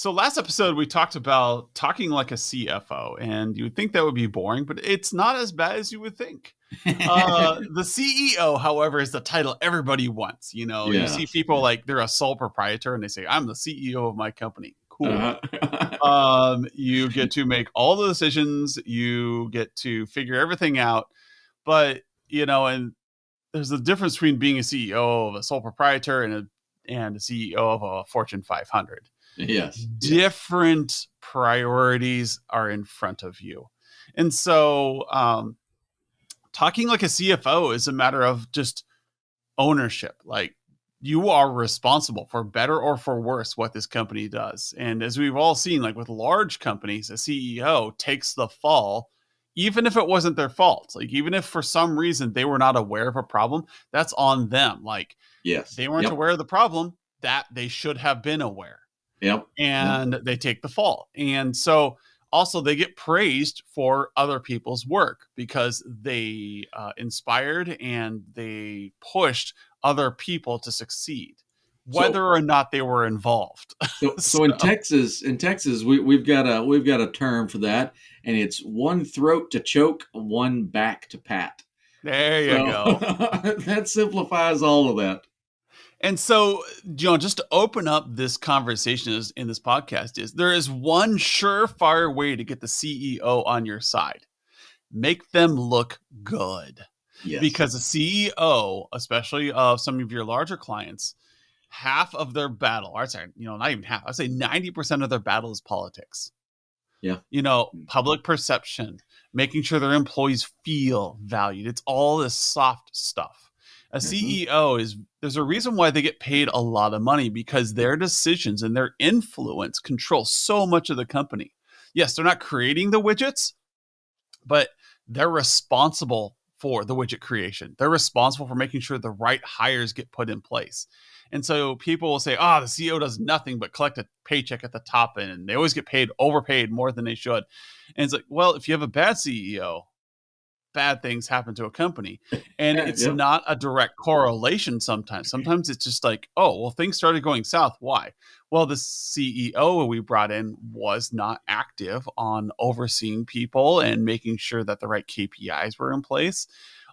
So last episode we talked about talking like a CFO, and you would think that would be boring, but it's not as bad as you would think. The CEO, however, is the title everybody wants. You know, you see Yes. people like they're a sole proprietor and they say, "I'm the CEO of my company." Cool. Uh, You get to make all the decisions, you get to figure everything out, but and there's a difference between being a CEO of a sole proprietor and a CEO of a Fortune 500. yes. Yes. Different priorities are in front of you. And so, talking like a CFO is a matter of just ownership. Like, you are responsible for better or for worse what this company does. And as we've all seen, like with large companies, a CEO takes the fall, even if it wasn't their fault. Like, even if for some reason they were not aware of a problem, that's on them. Like, Yes. they weren't Yep. aware of the problem, that they should have been aware, Yep. Yep. and they take the fall. And so also they get praised for other people's work because they inspired and they pushed other people to succeed, So whether or not they were involved. so So in Texas, we've got a term for that, and it's one throat to choke, one back to pat. there you So go. that simplifies all of that. And so, just to open up this conversation in this podcast, is there is one surefire way to get the CEO on your side. Make them look good. Yes. Because a CEO, especially of some of your larger clients, half of their battle, or sorry, not even half, I'd say 90% of their battle is politics. Yeah. Public perception, making sure their employees feel valued. It's all this soft stuff. A Hmm. CEO there's a reason why they get paid a lot of money, because their decisions and their influence control so much of the company. Yes, they're not creating the widgets, but they're responsible for the widget creation. They're responsible for making sure the right hires get put in place. And so people will say, the CEO does nothing but collect a paycheck at the top end, and they always get overpaid more than they should. And it's like, well, if you have a bad CEO, bad things happen to a company. And it's Yep. not a direct correlation sometimes. Sometimes it's just like, oh, well, things started going south. Why? Well, the CEO we brought in was not active on overseeing people and making sure that the right KPIs were in place,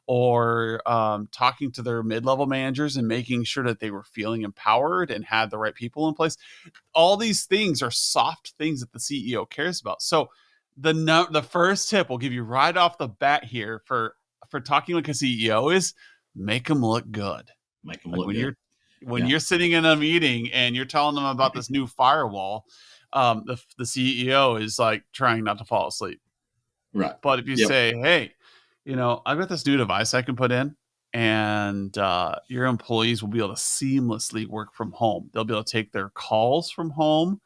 or talking to their mid-level managers and making sure that they were feeling empowered and had the right people in place. All these things are soft things that the CEO cares about. So the first tip we'll give you right off the bat here for talking like a CEO is make them look good. Make them Like look good. when Yeah. you're sitting in a meeting and you're telling them about this new firewall, the CEO is like trying not to fall asleep. Right. But if you Yep. say, hey, I've got this new device I can put in, and your employees will be able to seamlessly work from home. They'll be able to take their calls from home.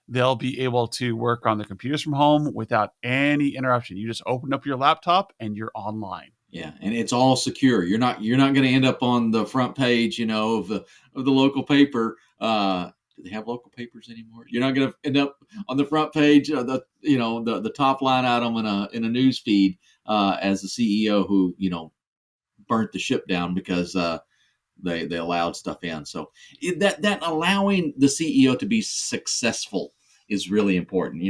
They'll be able to work on their computers from home without any interruption. You just open up your laptop and you're online. Yeah, and it's all secure. You're not going to end up on the front page, of the local paper. Do they have local papers anymore? You're not going to end up on the front page of the top line item in a news feed as the CEO who burnt the ship down because they allowed stuff in. So that allowing the CEO to be successful is really important,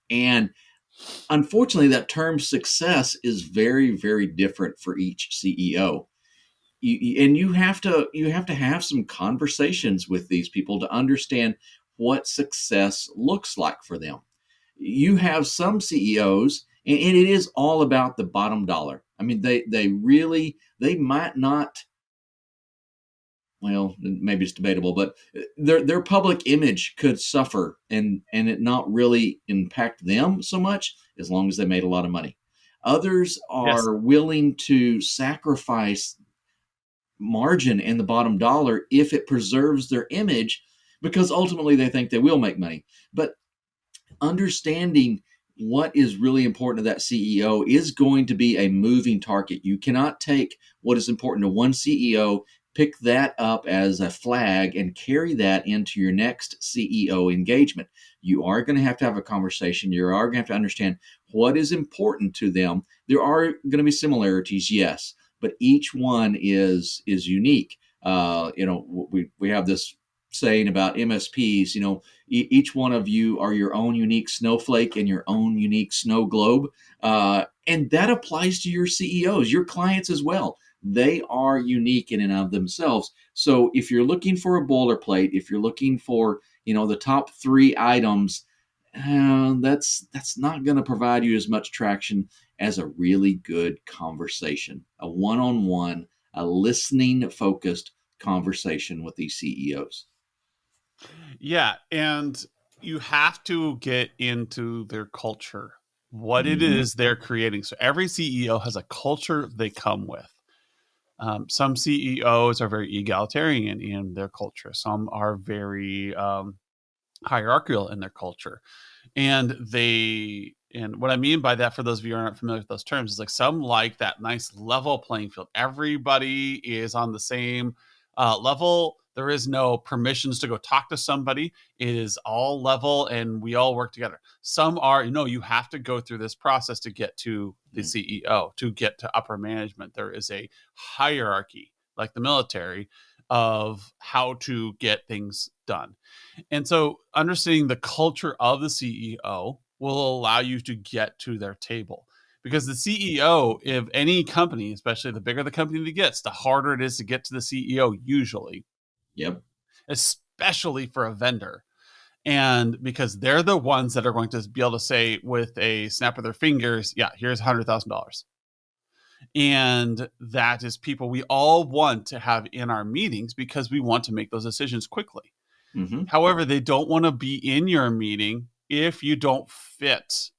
and unfortunately, that term success is very, very different for each CEO. And you have to have some conversations with these people to understand what success looks like for them. You have some CEOs, and it is all about the bottom dollar. I mean, they might not, well, maybe it's debatable, but their public image could suffer and it not really impact them so much as long as they made a lot of money. Others Yes. are willing to sacrifice margin in the bottom dollar if it preserves their image because ultimately they think they will make money. But understanding what is really important to that CEO is going to be a moving target. You cannot take what is important to one CEO, pick that up as a flag, and carry that into your next CEO engagement. You are going to have a conversation. You are going to have to understand what is important to them. There are going to be similarities, yes, but each one is unique. We have this saying about MSPs, each one of you are your own unique snowflake and your own unique snow globe. And that applies to your CEOs, your clients as well. They are unique in and of themselves. So if you're looking for a boilerplate, if you're looking for, the top three items, that's not going to provide you as much traction as a really good conversation, a one-on-one, a listening focused conversation with these CEOs. Yeah, and you have to get into their culture, what it Mm-hmm. is they're creating. So every CEO has a culture they come with. Some CEOs are very egalitarian in their culture. Some are very hierarchical in their culture. And what I mean by that, for those of you who aren't familiar with those terms, is like some like that nice level playing field. Everybody is on the same level. There is no permissions to go talk to somebody. It is all level and we all work together. Some are, you have to go through this process to get to the CEO, to get to upper management. There is a hierarchy, like the military, of how to get things done. And so understanding the culture of the CEO will allow you to get to their table. Because the CEO of any company, especially the bigger the company gets, the harder it is to get to the CEO usually, Yep. especially for a vendor. And because they're the ones that are going to be able to say with a snap of their fingers, yeah, here's $100,000. And that is people we all want to have in our meetings because we want to make those decisions quickly. Mm-hmm. However, they don't want to be in your meeting if you don't fit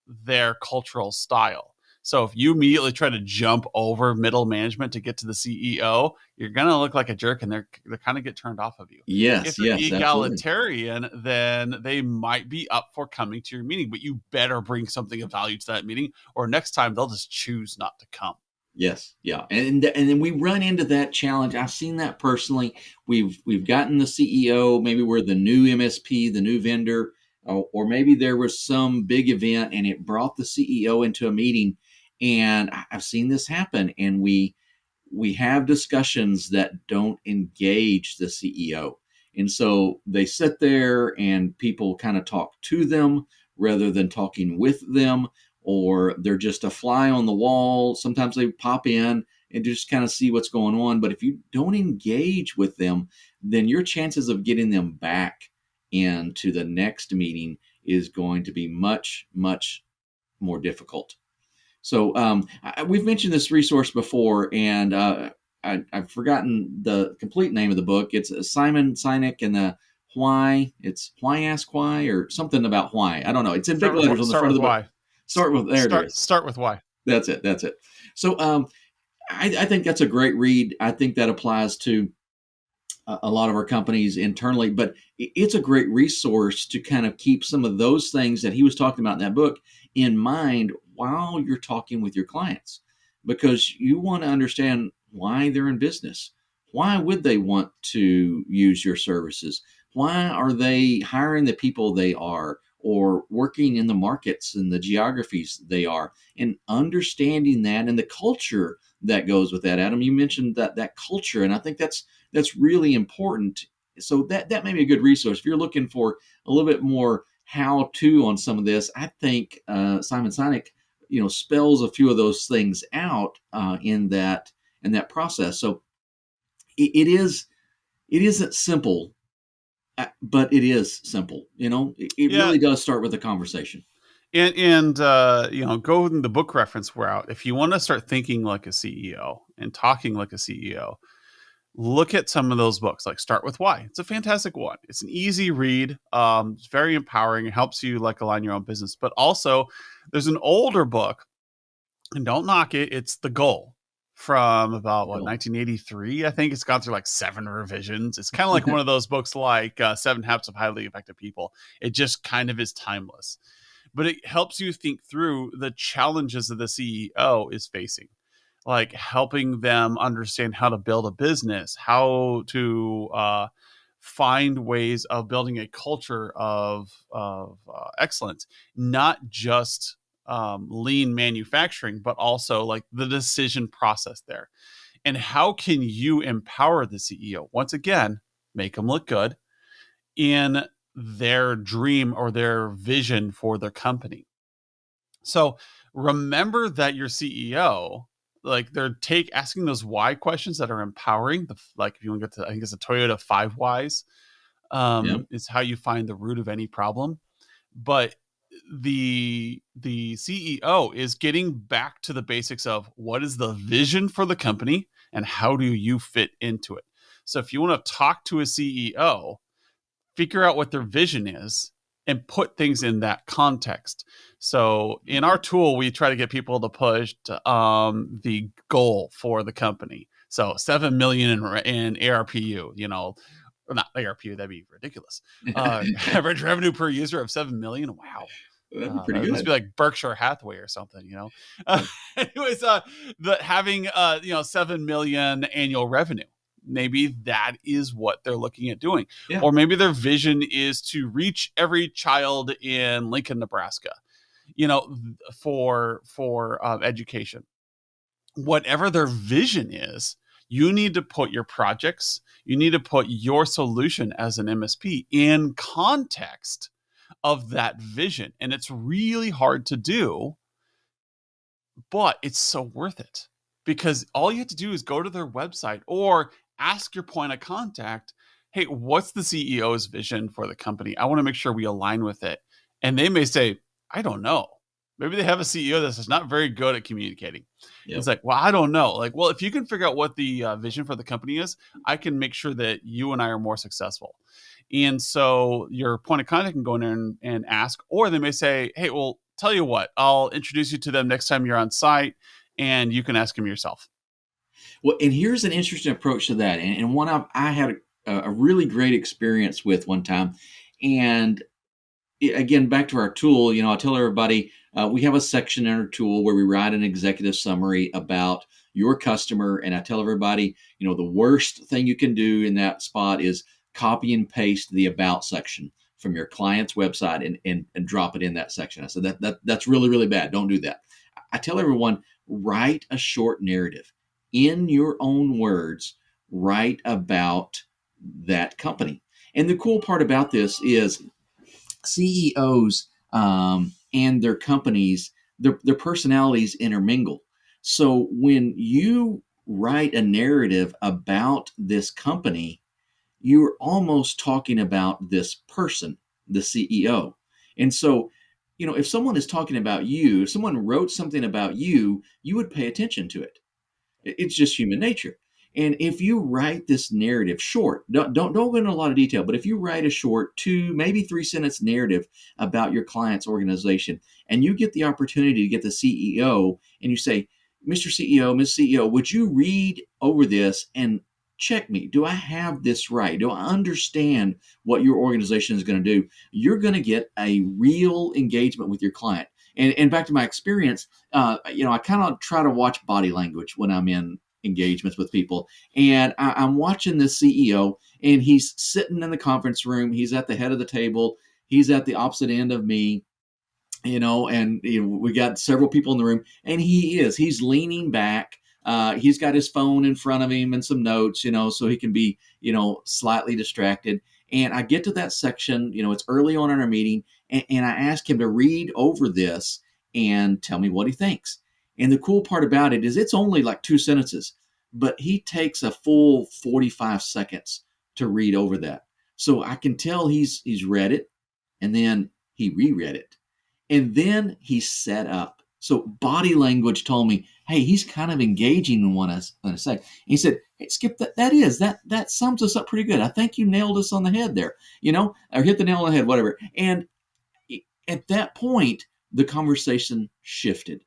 their cultural style. So if you immediately try to jump over middle management to get to the CEO, you're going to look like a jerk and they're kind of get turned off of you. If Yes, they're yes, absolutely. egalitarian, then they might be up for coming to your meeting, but you better bring something of value to that meeting or next time they'll just choose not to come. Yes, yeah, and then we run into that challenge. I've seen that personally. We've gotten the CEO. Maybe we're the new MSP, the new vendor, or maybe there was some big event and it brought the CEO into a meeting. And I've seen this happen. And we have discussions that don't engage the CEO, and so they sit there and people kind of talk to them rather than talking with them, or they're just a fly on the wall. Sometimes they pop in and just kind of see what's going on. But if you don't engage with them, then your chances of getting them back into the next meeting is going to be much, much more difficult. So we've mentioned this resource before, and I've forgotten the complete name of the book. It's Simon Sinek and the Why. It's Why Ask Why or something about why. I don't know. It's in big letters on the Start front with of the book. why. Start with there. It is. Start with why. That's it. That's it. So I think that's a great read. I think that applies to a lot of our companies internally, but it's a great resource to kind of keep some of those things that he was talking about in that book in mind while you're talking with your clients, because you want to understand why they're in business. Why would they want to use your services? Why are they hiring the people they are or working in the markets and the geographies they are? And understanding that and the culture that goes with that. Adam, you mentioned that culture, and I think that's really important. So that may be a good resource if you're looking for a little bit more how to on some of this. I think Simon Sinek, spells a few of those things out in that process. So it isn't simple, but it is simple. It Yeah, really does start with a conversation. and go in the book reference route. If you want to start thinking like a CEO and talking like a CEO, look at some of those books. Like Start with Why. It's a fantastic one. It's an easy read. It's very empowering. It helps you like align your own business. But also, there's an older book, and don't knock it. It's The Goal from about what, Cool. 1983. I think it's gone through like 7 revisions. It's kind of like one of those books like 7 Habits of Highly Effective People. It just kind of is timeless, but it helps you think through the challenges that the CEO is facing, like helping them understand how to build a business, how to find ways of building a culture of excellence, not just lean manufacturing, but also like the decision process there. And how can you empower the CEO? Once again, make them look good in their dream or their vision for their company. So remember that your CEO, like they're asking those why questions that are empowering. Like if you want to get to, I think it's a Toyota 5 whys, Yep. is how you find the root of any problem. But the CEO is getting back to the basics of what is the vision for the company and how do you fit into it. So if you want to talk to a CEO, figure out what their vision is and put things in that context. So in our tool, we try to get people to push the goal for the company. So 7 million in ARPU, or not ARPU, that'd be ridiculous. Average revenue per user of 7 million. Wow. That'd be pretty That must be good. like Berkshire Hathaway or something. Yep. Anyways, having 7 million annual revenue. Maybe that is what they're looking at doing. Yeah. Or maybe their vision is to reach every child in Lincoln, Nebraska, for education. Whatever their vision is, you need to put your projects, you need to put your solution as an MSP in context of that vision. And it's really hard to do, but it's so worth it because all you have to do is go to their website or ask your point of contact, hey, what's the CEO's vision for the company? I want to make sure we align with it. And they may say, I don't know. Maybe they have a CEO that's just not very good at communicating. It's Yep. like, well, I don't know. Like, well, if you can figure out what the vision for the company is, I can make sure that you and I are more successful. And so your point of contact can go in there and ask, or they may say, hey, well, tell you what, I'll introduce you to them next time you're on site and you can ask them yourself. Well, and here's an interesting approach to that, and one I had a really great experience with one time. And again, back to our tool, I tell everybody we have a section in our tool where we write an executive summary about your customer, and I tell everybody, the worst thing you can do in that spot is copy and paste the about section from your client's website and drop it in that section. I said that's really, really bad. Don't do that. I tell everyone, write a short narrative in your own words, write about that company. And the cool part about this is CEOs and their companies, their personalities intermingle. So when you write a narrative about this company, you're almost talking about this person, the CEO. And so, if someone is talking about you, if someone wrote something about you, you would pay attention to it. It's just human nature. And if you write this narrative short, don't go into a lot of detail, but if you write a short 2, maybe 3 sentence narrative about your client's organization, and you get the opportunity to get the CEO and you say, Mr. CEO, Ms. CEO, would you read over this and check me? Do I have this right? Do I understand what your organization is going to do? You're going to get a real engagement with your client. And back to my experience, I kind of try to watch body language when I'm in engagements with people. And I'm watching this CEO, and he's sitting in the conference room. He's at the head of the table. He's at the opposite end of me, and we got several people in the room, and he's leaning back. He's got his phone in front of him and some notes, so he can be, slightly distracted. And I get to that section, it's early on in our meeting, and I ask him to read over this and tell me what he thinks. And the cool part about it is it's only like 2 sentences, but he takes a full 45 seconds to read over that. So I can tell he's read it, and then he reread it, and then he set up. So body language told me, hey, he's kind of engaging in what I say. He said, hey, Skip, that sums us up pretty good. I think you nailed us on the head there, or hit the nail on the head, whatever. And at that point, the conversation shifted.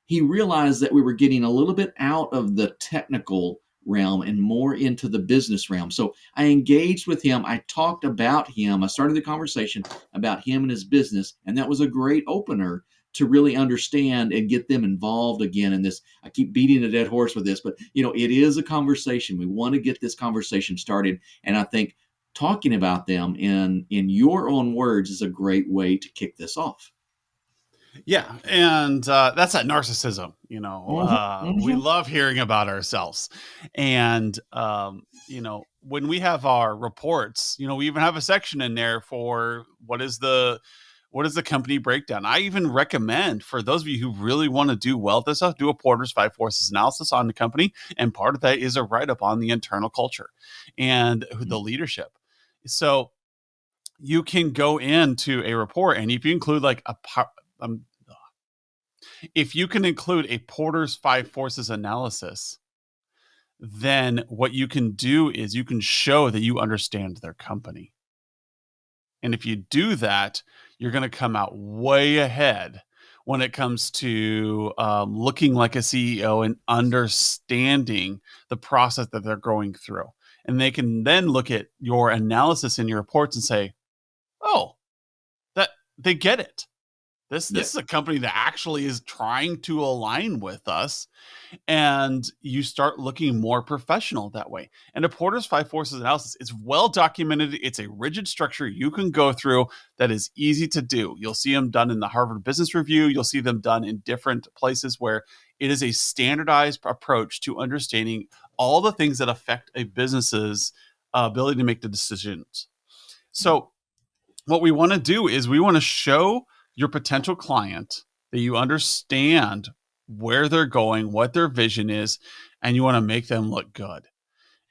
He realized that we were getting a little bit out of the technical realm and more into the business realm. So I engaged with him. I talked about him. I started the conversation about him and his business. And that was a great opener to really understand and get them involved again in this. I keep beating a dead horse with this, but it is a conversation. We want to get this conversation started. And I think talking about them in your own words is a great way to kick this off. Yeah, and that's that narcissism. We Hmm. love hearing about ourselves, and when we have our reports, we even have a section in there for what is the company breakdown. I even recommend for those of you who really want to do well at this stuff, do a Porter's Five Forces analysis on the company, and part of that is a write up on the internal culture and the leadership. So you can go into a report, and if you include like um, if you can include a Porter's Five Forces analysis, then what you can do is you can show that you understand their company. And if you do that, you're going to come out way ahead when it comes to looking like a CEO and understanding the process that they're going through. And they can then look at your analysis in your reports and say, oh, that they get it. This Yeah. is a company that actually is trying to align with us, and you start looking more professional that way. And a Porter's Five Forces analysis is well documented. It's a rigid structure you can go through that is easy to do. You'll see them done in the Harvard Business Review. You'll see them done in different places where it is a standardized approach to understanding all the things that affect a business's ability to make the decisions. So what we want to do is we want to show your potential client that you understand where they're going, what their vision is, and you want to make them look good.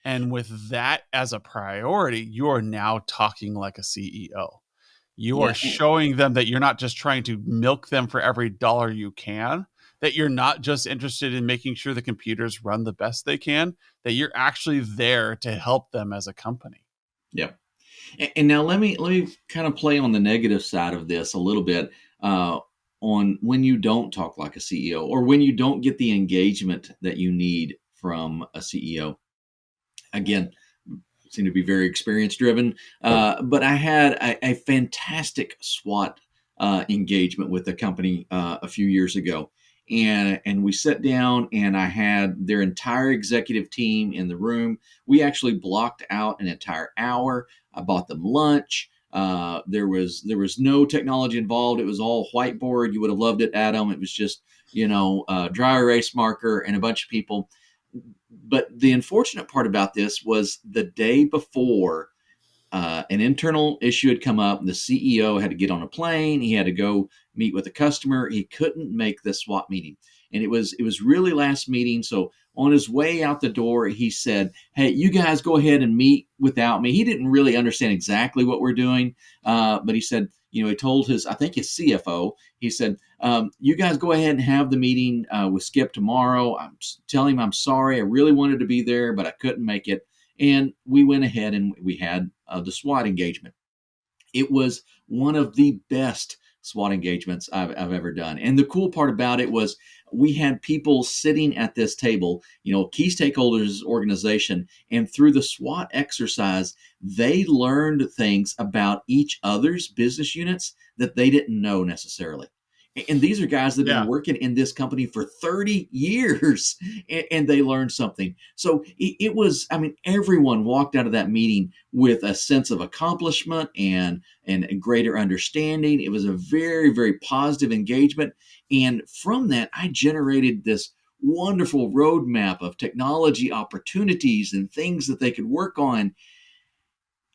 And with that as a priority, you are now talking like a CEO. You are Yeah. showing them that you're not just trying to milk them for every dollar you can, that you're not just interested in making sure the computers run the best they can, that you're actually there to help them as a company. Yeah. And now let me kind of play on the negative side of this a little bit, on when you don't talk like a CEO or when you don't get the engagement that you need from a CEO. Again, seem to be very experience driven, but I had a fantastic SWAT engagement with a company a few years ago. And we sat down and I had their entire executive team in the room. We actually blocked out an entire hour. I bought them lunch. There was no technology involved. It was all whiteboard. You would have loved it, Adam. It was just dry erase marker and a bunch of people. But the unfortunate part about this was the day before, an internal issue had come up. The CEO had to get on a plane. He had to go meet with a customer. He couldn't make the SWAT meeting, and it was really last meeting. So on his way out the door, he said, "Hey, you guys go ahead and meet without me." He didn't really understand exactly what we're doing, but he said, he told I think his CFO. He said, "You guys go ahead and have the meeting with Skip tomorrow. Tell him I'm sorry. I really wanted to be there, but I couldn't make it." And we went ahead and we had the SWAT engagement. It was one of the best SWAT engagements I've ever done. And the cool part about it was we had people sitting at this table, key stakeholders organization, and through the SWAT exercise, they learned things about each other's business units that they didn't know necessarily. And these are guys that have been Yeah. working in this company for 30 years, and they learned something. So it was, I mean, everyone walked out of that meeting with a sense of accomplishment and a greater understanding. It was a very, very positive engagement. And from that, I generated this wonderful roadmap of technology opportunities and things that they could work on.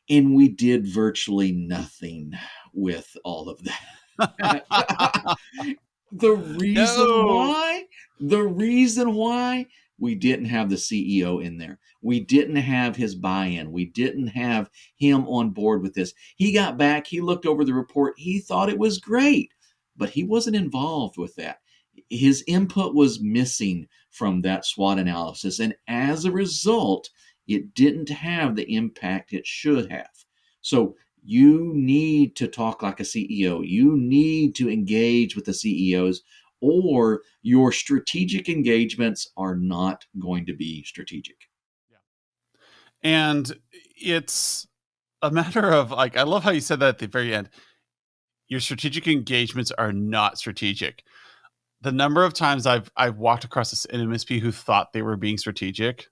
And we did virtually nothing with all of that. The reason No. why, the reason why we didn't have the CEO in there. We didn't have his buy-in. We didn't have him on board with this. He got back, he looked over the report, he thought it was great, but he wasn't involved with that. His input was missing from that SWOT analysis, and as a result, it didn't have the impact it should have. So you need to talk like a CEO. You need to engage with the CEOs, or your strategic engagements are not going to be strategic. Yeah. And it's a matter of like, I love how you said that at the very end. Your strategic engagements are not strategic. The number of times I've walked across an MSP who thought they were being strategic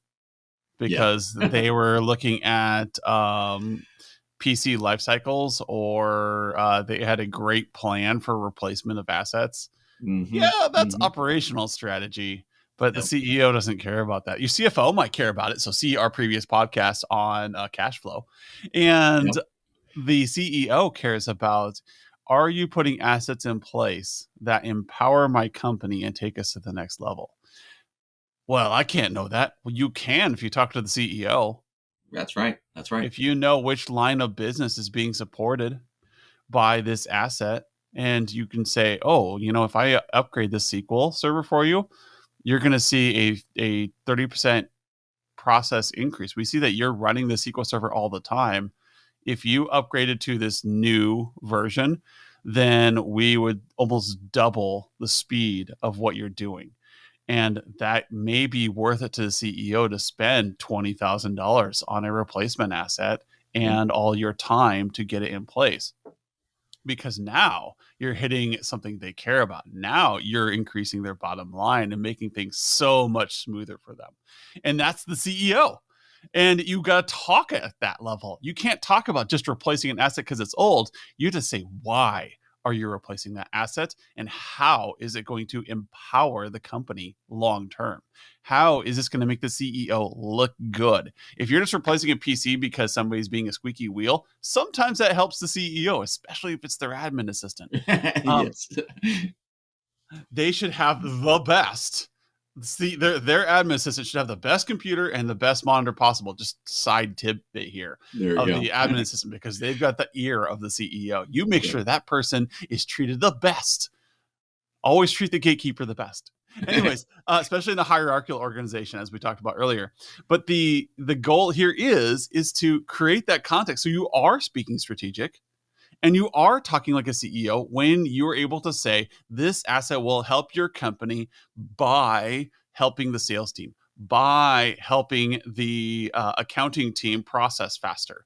Yeah. because they were looking at PC life cycles, or they had a great plan for replacement of assets. Mm-hmm. Yeah, that's Mm-hmm. operational strategy, but the Yep. CEO doesn't care about that. Your CFO might care about it. So see our previous podcast on cash flow. And Yep. the CEO cares about, are you putting assets in place that empower my company and take us to the next level? Well, I can't know that. Well, you can if you talk to the CEO. That's right. That's right. If you know which line of business is being supported by this asset, and you can say, oh, if I upgrade this SQL server for you, you're going to see a 30% process increase. We see that you're running the SQL server all the time. If you upgraded to this new version, then we would almost double the speed of what you're doing. And that may be worth it to the CEO to spend $20,000 on a replacement asset Yep. and all your time to get it in place, because now you're hitting something they care about. Now you're increasing their bottom line and making things so much smoother for them. And that's the CEO. And you got to talk at that level. You can't talk about just replacing an asset because it's old. You have to say, why are you replacing that asset? And how is it going to empower the company long term? How is this going to make the CEO look good? If you're just replacing a PC because somebody's being a squeaky wheel, sometimes that helps the CEO, especially if it's their admin assistant. Yes. They should have the best. See, their admin assistant should have the best computer and the best monitor possible. Just side tidbit here There of you the admin assistant, because they've got the ear of the CEO. You make go. sure that person is treated the best. Always treat the gatekeeper the best. Anyways, especially in a hierarchical organization, as we talked about earlier. But the goal here is to create that context so you are speaking strategic and you are talking like a CEO when you're able to say, this asset will help your company by helping the sales team, by helping the accounting team process faster.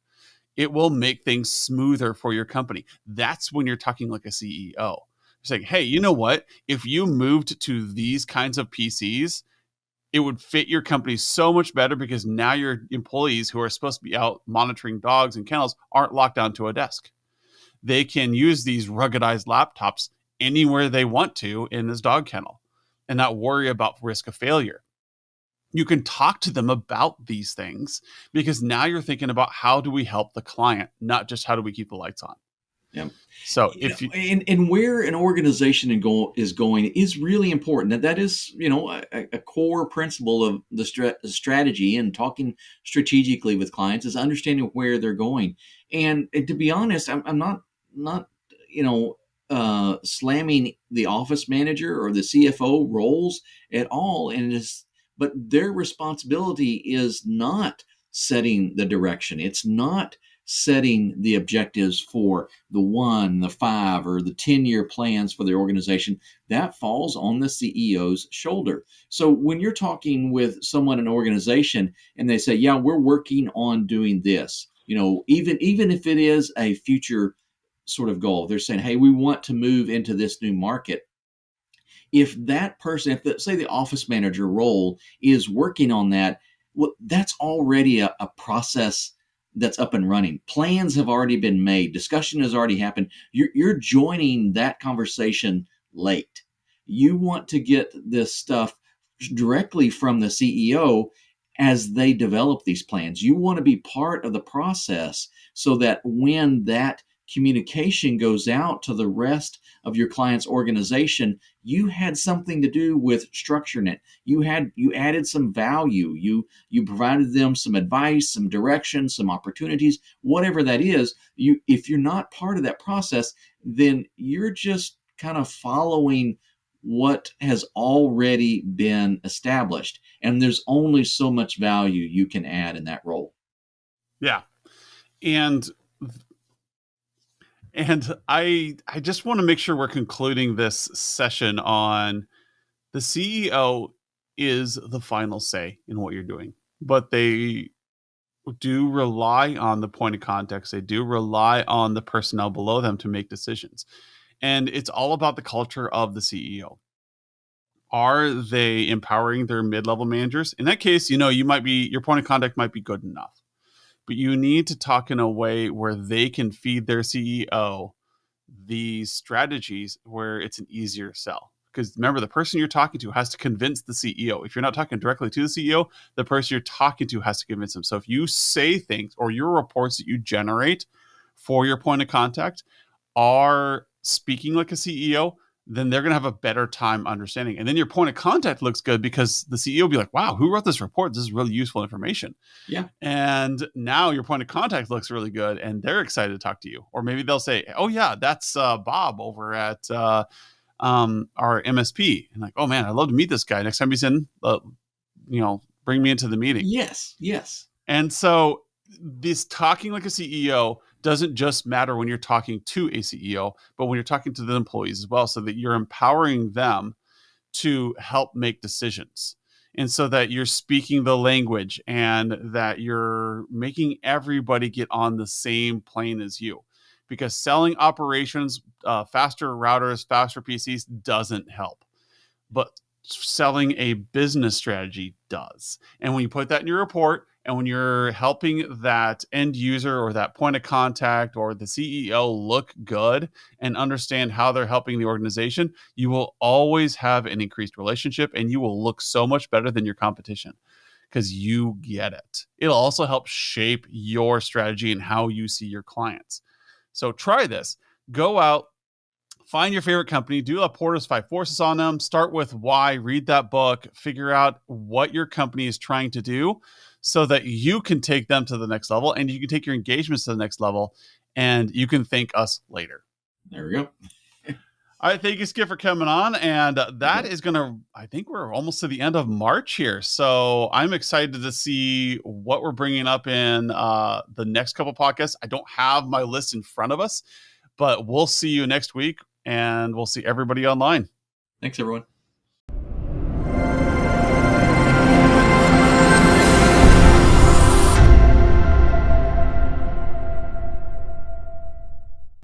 It will make things smoother for your company. That's when you're talking like a CEO. You're saying, hey, you know what? If you moved to these kinds of PCs, it would fit your company so much better, because now your employees who are supposed to be out monitoring dogs and kennels aren't locked down to a desk. They can use these ruggedized laptops anywhere they want to in this dog kennel and not worry about risk of failure. You can talk to them about these things, because now you're thinking about, how do we help the client, not just how do we keep the lights on. Yeah. So if you, And where an organization is going is really important. That is, a core principle of the strategy and talking strategically with clients is understanding where they're going. And to be honest, I'm not slamming the office manager or the CFO roles at all. But their responsibility is not setting the direction. It's not setting the objectives for the 1, the 5, or the 10-year plans for the organization. That falls on the CEO's shoulder. So when you're talking with someone in an organization and they say, yeah, we're working on doing this, even if it is a future sort of goal, they're saying, hey, we want to move into this new market. If that person, say the office manager role is working on that, well, that's already a process that's up and running. Plans have already been made. Discussion has already happened. You're joining that conversation late. You want to get this stuff directly from the CEO as they develop these plans. You want to be part of the process so that when that communication goes out to the rest of your client's organization, you had something to do with structuring it. You added some value. You provided them some advice, some direction, some opportunities, whatever that is. If you're not part of that process, then you're just kind of following what has already been established. And there's only so much value you can add in that role. yeah. And I just want to make sure we're concluding this session on, the CEO is the final say in what you're doing, but they do rely on the point of context. They do rely on the personnel below them to make decisions. And it's all about the culture of the CEO. Are they empowering their mid-level managers? In that case, your point of contact might be good enough. but you need to talk in a way where they can feed their CEO these strategies where it's an easier sell. Because remember, the person you're talking to has to convince the CEO. If you're not talking directly to the CEO, the person you're talking to has to convince them. So if you say things or your reports that you generate for your point of contact are speaking like a CEO, then they're going to have a better time understanding. And then your point of contact looks good because the CEO will be like, wow, who wrote this report? This is really useful information. Yeah. And now your point of contact looks really good and they're excited to talk to you. Or maybe they'll say, oh, yeah, that's Bob over at our MSP. And like, oh, man, I'd love to meet this guy. Next time he's in, bring me into the meeting. Yes. Yes. And so this talking like a CEO doesn't just matter when you're talking to a CEO, but when you're talking to the employees as well, so that you're empowering them to help make decisions. And so that you're speaking the language and that you're making everybody get on the same plane as you. Because selling operations, faster routers, faster PCs doesn't help. But selling a business strategy does. And when you put that in your report, and when you're helping that end user or that point of contact or the CEO look good and understand how they're helping the organization, you will always have an increased relationship and you will look so much better than your competition because you get it. It'll also help shape your strategy and how you see your clients. So try this. Go out, find your favorite company, do a Porter's Five Forces on them, start with why, read that book, figure out what your company is trying to do so that you can take them to the next level and you can take your engagements to the next level and you can thank us later. There we go. All right, thank you, Skip, for coming on. And that is going to, I think we're almost to the end of March here. So I'm excited to see what we're bringing up in the next couple podcasts. I don't have my list in front of us, but we'll see you next week and we'll see everybody online. Thanks, everyone.